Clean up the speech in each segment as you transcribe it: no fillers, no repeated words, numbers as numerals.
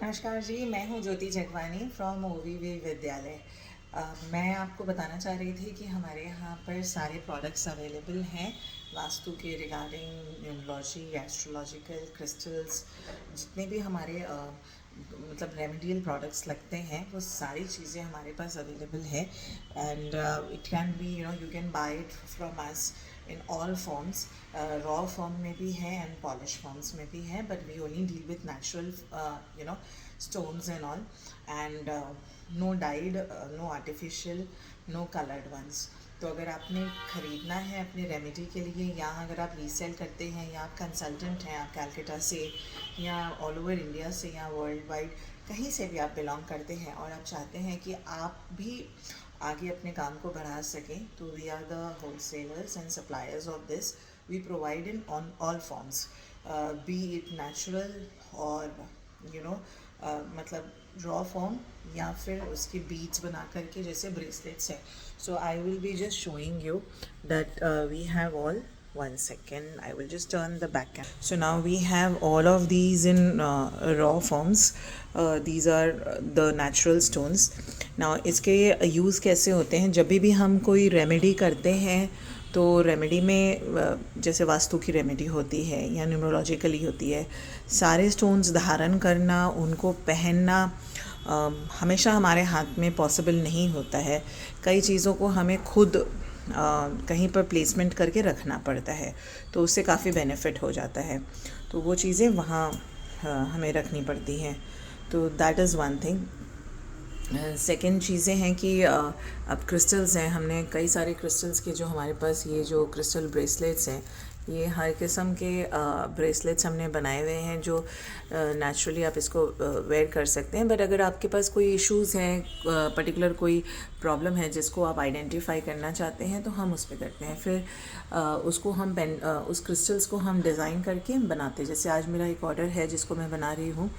नमस्कार जी, मैं हूँ ज्योति जगवानी फ्रॉम ओवीवी विद्यालय। मैं आपको बताना चाह रही थी कि हमारे यहाँ पर सारे प्रोडक्ट्स अवेलेबल हैं वास्तु के रिगार्डिंग न्यूमरोलॉजी, एस्ट्रोलॉजिकल क्रिस्टल्स, जितने भी हमारे मतलब रेमेडियल प्रोडक्ट्स लगते हैं वो सारी चीज़ें हमारे पास अवेलेबल है। And it can be you can buy it from us in all forms. Raw form में भी है एंड पॉलिश फॉर्म्स में भी है, but we only deal with natural stones and all, and no dyed, no artificial, no colored ones. तो अगर आपने ख़रीदना है अपने रेमेडी के लिए, या अगर आप रीसेल करते हैं, या आप कंसल्टेंट हैं, आप कैलकाटा से या ऑल ओवर इंडिया से या वर्ल्ड वाइड कहीं से भी आप बिलोंग करते हैं और आप चाहते हैं कि आप भी आगे अपने काम को बढ़ा सकें, तो we are the wholesalers and suppliers of this. We provide in on all forms, be it natural और मतलब रॉ फॉर्म या फिर उसके बीड्स बना करके जैसे ब्रेसलेट्स हैं। So I will be just showing you that we have all. One second, I will just turn the back cam. So now we have all of these in raw forms. These are the natural stones. Now इसके use कैसे होते हैं? जब भी हम कोई remedy करते हैं तो रेमेडी में जैसे वास्तु की रेमेडी होती है या न्यूमरोलॉजिकली होती है, सारे स्टोन्स धारण करना, उनको पहनना हमेशा हमारे हाथ में पॉसिबल नहीं होता है। कई चीज़ों को हमें खुद कहीं पर प्लेसमेंट करके रखना पड़ता है, तो उससे काफ़ी बेनिफिट हो जाता है। तो वो चीज़ें वहाँ हमें रखनी पड़ती हैं। तो that is one thing. Second चीज़ें हैं कि अब क्रिस्टल्स हैं, हमने कई सारे क्रिस्टल्स के जो हमारे पास ये जो क्रिस्टल ब्रेसलेट्स हैं, ये हर किस्म के ब्रेसलेट्स हमने बनाए हुए हैं जो नेचुरली आप इसको वेयर कर सकते हैं। बट अगर आपके पास कोई इश्यूज़ हैं, पर्टिकुलर कोई प्रॉब्लम है जिसको आप आइडेंटिफाई करना चाहते हैं, तो हम उस पर करते हैं। फिर उसको हम उस क्रिस्टल्स को हम डिज़ाइन करके बनाते हैं। जैसे आज मेरा एक ऑर्डर है जिसको मैं बना रही हूँ,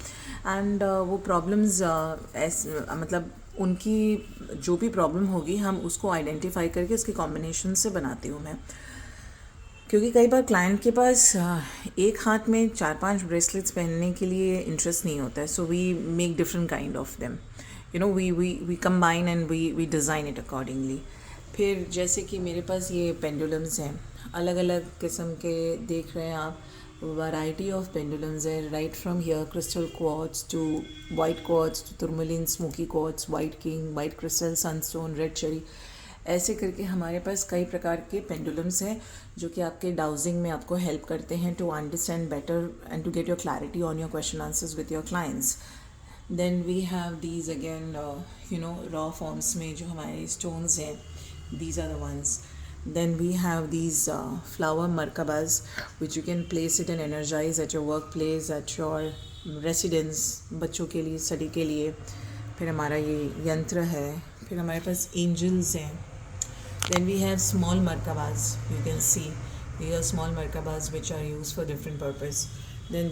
एंड वो प्रॉब्लम्स मतलब उनकी जो भी प्रॉब्लम होगी हम उसको आइडेंटिफाई करके उसके कॉम्बिनेशन से बनाती हूँ मैं। क्योंकि कई बार क्लाइंट के पास एक हाथ में 4-5 ब्रेसलेट्स पहनने के लिए इंटरेस्ट नहीं होता है, so we make different kind of them, we combine and we design it accordingly. फिर जैसे कि मेरे पास ये पेंडुलम्स हैं, अलग अलग किस्म के देख रहे हैं आप, वैरायटी ऑफ पेंडुलम्स है, right from here crystal quartz to white quartz to tourmaline smoky quartz, white king, white crystal, sunstone, red cherry, ऐसे करके हमारे पास कई प्रकार के पेंडुलम्स हैं जो कि आपके डाउजिंग में आपको हेल्प करते हैं to understand better and to get your clarity on your question answers with your clients. Then we have these again raw forms में जो हमारे स्टोन्स हैं, these are the ones. Then we have these flower merkabas which you can place it and energize at your workplace, at your residence, बच्चों के लिए, study के लिए। फिर हमारा ये यंत्र है, फिर हमारे पास एंजल्स हैं। Then we have small merkabas, you can see these are small merkabas which are used for different purpose. Then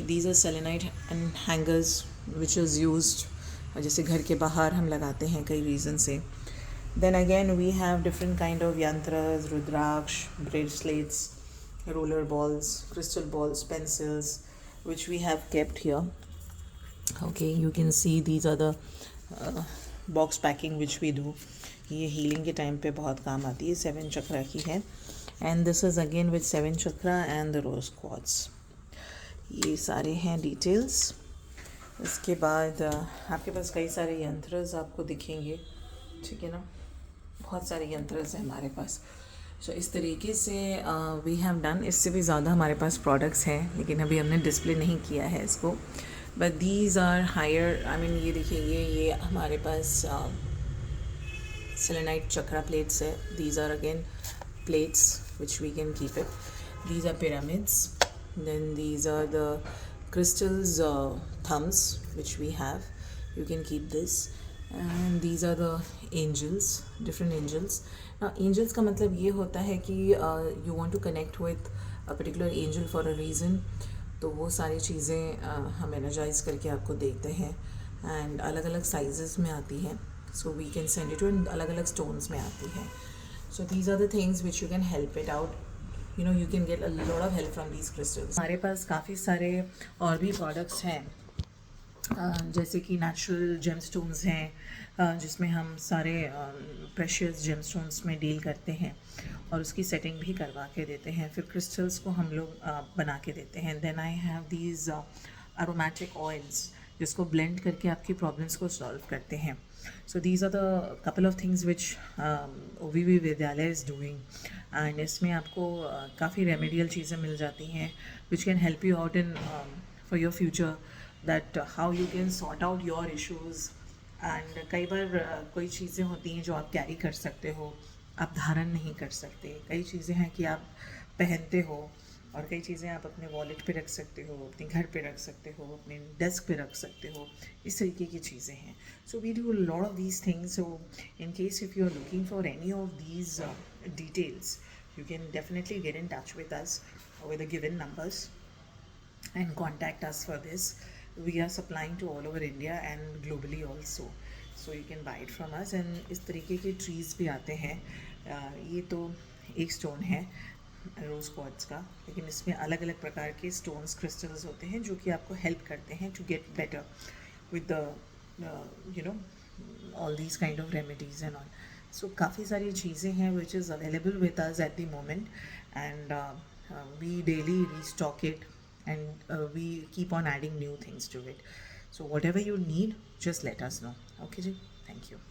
these are selenite and hangers which is used जैसे घर के बाहर हम लगाते हैं कई रीज़न से। Then again we have different kind of yantras, rudraksh, bracelets, roller balls, crystal balls, pencils, which we have kept here. Okay, you can see these are the box packing which we do. ये healing के time पे बहुत काम आती है, 7 चक्रा की है, and this is again with 7 chakra and the rose quartz. ये सारे हैं डिटेल्स। इसके बाद आपके पास कई सारे यंत्रस आपको दिखेंगे, ठीक है ना, बहुत सारे यंत्रस हैं हमारे पास। सो इस तरीके से वी हैव डन। इससे भी ज़्यादा हमारे पास प्रोडक्ट्स हैं, लेकिन अभी हमने डिस्प्ले नहीं किया है इसको। But these are higher, I mean ये देखिए, ये हमारे पास सेलेनाइट चक्रा प्लेट्स है। These are again plates which we can keep it. These are pyramids. Then these are the crystals thumbs which we have, you can keep this, and these are the angels, different angels. Now angels का मतलब ये होता है कि you want to connect with a particular angel for a reason, तो वो सारी चीज़ें हम energize करके आपको देते हैं, and अलग अलग sizes में आती हैं, so we can send it to, and अलग अलग stones में आती हैं। So these are the things which you can help it out, you can get a lot of help from these crystals. हमारे पास काफ़ी सारे और भी प्रोडक्ट्स हैं जैसे कि नेचुरल जेमस्टोन्स हैं, जिसमें हम सारे प्रेशियस जेमस्टोन्स में डील करते हैं और उसकी सेटिंग भी करवा के देते हैं। फिर क्रिस्टल्स को हम लोग बना के देते हैं। Then I have these aromatic oils जिसको ब्लेंड करके आपकी प्रॉब्लम्स को सॉल्व करते हैं। So these are the couple of things which OVV विद्यालय इज़ डूइंग, एंड इसमें आपको काफ़ी रेमेडियल चीज़ें मिल जाती हैं which can help you out in for your future, that how you can sort out your issues. And कई बार कोई चीज़ें होती हैं जो आप कैरी कर सकते हो, आप धारण नहीं कर सकते। कई चीज़ें हैं कि आप पहनते हो और कई चीज़ें आप अपने वॉलेट पे रख सकते हो, अपने घर पे रख सकते हो, अपने डेस्क पे रख सकते हो। इस तरीके की चीज़ें हैं। So we do lot of these things. So in case if you are looking for any of these details, you can definitely get in touch with us with the given numbers and contact us for this. We are supplying to all over India and globally also, so you can buy it from us. And इस तरीके के trees भी आते हैं। ये तो एक stone है रोज़ क्वार्ट्ज का, लेकिन इसमें अलग अलग प्रकार के स्टोन्स क्रिस्टल्स होते हैं जो कि आपको हेल्प करते हैं to get better with the you know all these kind of remedies and all. So काफ़ी सारी चीज़ें हैं which is available with us at the moment, and we daily restock it, and we keep on adding new things to it. So whatever you need, just let us know. Okay ji, thank you.